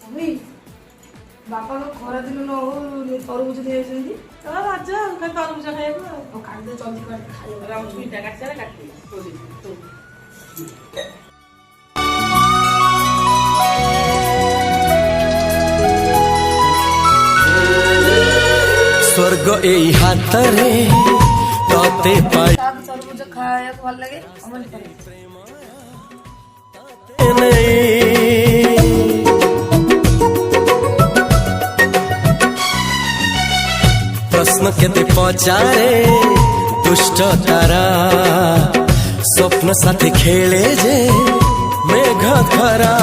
Mummy बापा को खरा दिन न हो तरबुज दे आइसंती तो राजा का तरबुज खाइबो ओ काट दे जल्दी कर खाइबो राम छुईटा काट सारा काट तो स्वर्ग एई हाथ रे तते पाई तरबुज खाया भल लगे अमन करे प्रश्न केते पचारे दुष्ट तारा स्वप्न साथी खेले जे मेघ खरा।